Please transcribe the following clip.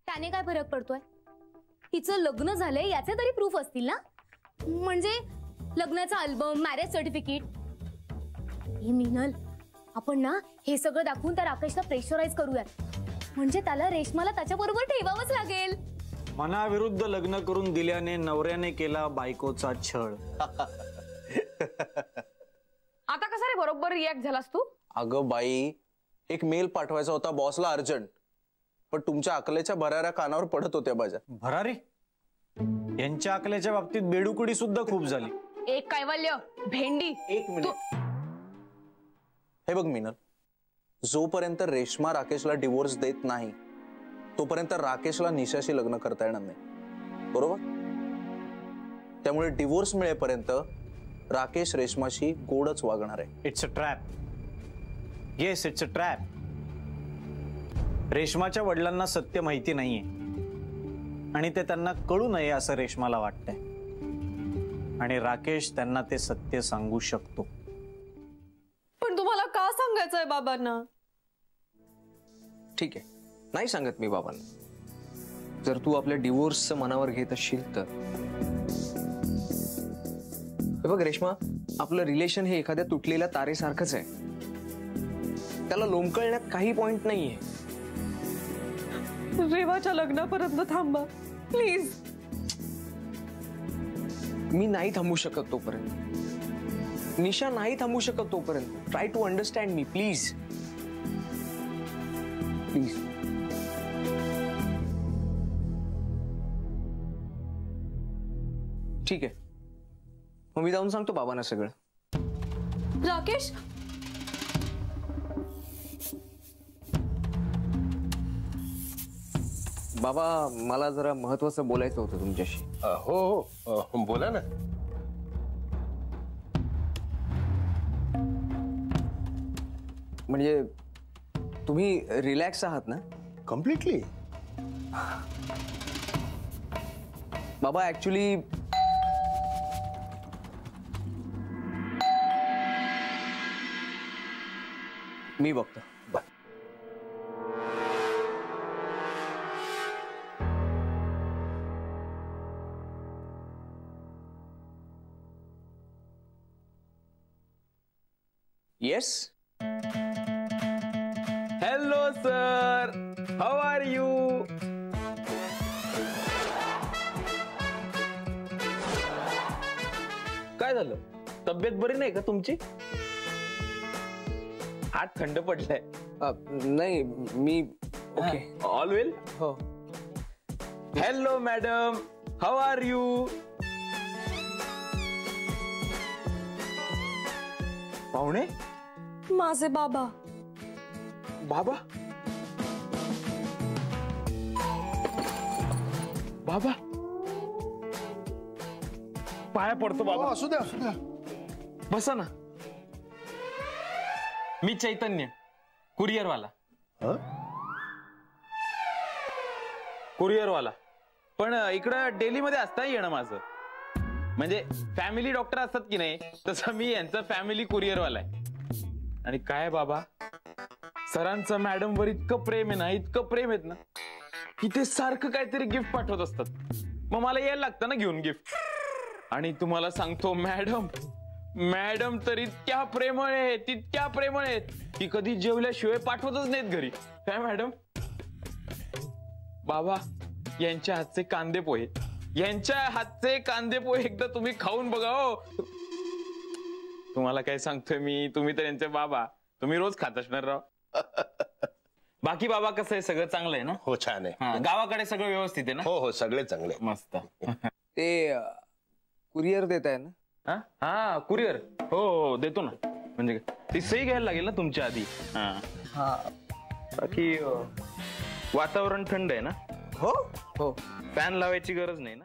त्याने काय फरक पडतोय? तिचं लग्न झालंय याचे तरी प्रूफ असतील ना, म्हणजे लग्नाचा अल्बम, मॅरेज सर्टिफिकेट. हे मिनल, आपण ना हे सगळं दाखवून त्या राकेशला प्रेशराईज करूयात, म्हणजे त्याला रेशमाला त्याच्याबरोबर ठेवावंच लागेल. मनाविरुद्ध लग्न करून दिल्याने नवऱ्याने केला बायकोचा छळ. आता कसा रे बरोबर रिॲक्ट झालास तू? अगं बाई, एक मेल पाठवायचा होता बॉसला अर्जंट, पण तुमच्या अकलेच्या भराऱ्या कानावर पडत होत्या माझ्या. भरारी? यांच्या अकलेच्या बाबतीत बेडुकुडी सुद्धा खूप झाली. एक कैवल्य भेंडी. एक मिनिट. हे बघ मीनल, जोपर्यंत रेश्मा राकेशला डिवोर्स देत नाही तोपर्यंत राकेशला निशाशी लग्न करता येणार नाही, बरोबर? त्यामुळे डिवोर्स मिळेपर्यंत राकेश रेश्माशी गोडच वागणार आहे. It's a trap. Yes, it's a trap. रेश्माच्या वडिलांना सत्य माहिती नाहीये आणि ते त्यांना कळू नये असं रेश्माला वाटतंय, आणि राकेश त्यांना ते सत्य सांगू शकतो. पण तुम्हाला का सांगायचंय बाबांना? ठीक आहे, नाही सांगत मी बाबांना. जर तू आपल्या डिवोर्सचं मनावर घेत असशील तर. बघ रेश्मा, आपलं रिलेशन हे एखाद्या तुटलेल्या तारेसारखंच आहे. त्याला लोंबकळण्यात काही पॉइंट नाहीये. रेवाच्या लग्नापर्यंत थांबा प्लीज. मी नाही थांबू शकत तोपर्यंत. निशा नाही थांबू शकत तोपर्यंत. Try to understand me please. Please. ठीक आहे, मग मी जाऊन सांगतो बाबांना सगळं. राकेश, बाबा मला जरा महत्वाचं बोलायचं होतं तुमच्याशी. हो हो, बोला ना. म्हणजे तुम्ही रिलॅक्स आहात ना? कम्प्लिटली. बाबा ऍक्च्युली मी बघतो. Yes. Hello sir, how are you? काय झालं? तब्येत बरी नाही का तुमची? हात थंड पडलाय? नाही मी ओके. ऑल वेल? हो. Hello madam, how are you? पाहुणे? माझे बाबा. बाबा? बाबा पाया पडतो बाबा. असू द्या, असू द्या. बसा ना. मी चैतन्य, कुरिअरवाला. कुरिअरवाला. पण इकडं डेलीमध्ये असता येणं माझं. म्हणजे फॅमिली डॉक्टर असतात की नाही, तसं मी यांचा फॅमिली कुरिअरवाला आहे. आणि काय बाबा, सरांचं मॅडमवर इतकं प्रेम आहे ना, इतकं प्रेम आहेत ना, की ते सारखं काहीतरी गिफ्ट पाठवत असतात. मग मला यायला लागतं ना घेऊन गिफ्ट. आणि तुम्हाला सांगतो मॅडम, मॅडम तर इतक्या प्रेमळ आहेत, तितक्या प्रेमळ आहेत की कधी जेवल्याशिवाय पाठवतच नाहीत घरी. काय मॅडम? बाबा, यांच्या हातचे कांदे पोहे, यांच्या हातचे कांदे पोहे एकदा तुम्ही खाऊन बघा हो. तुम्हाला काय सांगतोय मी, तुम्ही तर यांचे बाबा, तुम्ही रोज खात असणार राव. बाकी बाबा कसं आहे, सगळं चांगलं आहे ना? हो, छान आहे. गावाकडे सगळं व्यवस्थित आहे ना? हो हो, सगळे चांगले. मस्त. ते कुरिअर देत आहे ना? हा कुरिअर. हो हो देतो ना. म्हणजे ती सही घ्यायला लागेल ना तुमच्या आधी. हा. बाकी वातावरण थंड आहे ना? हो हो. फॅन लावायची गरज नाही ना?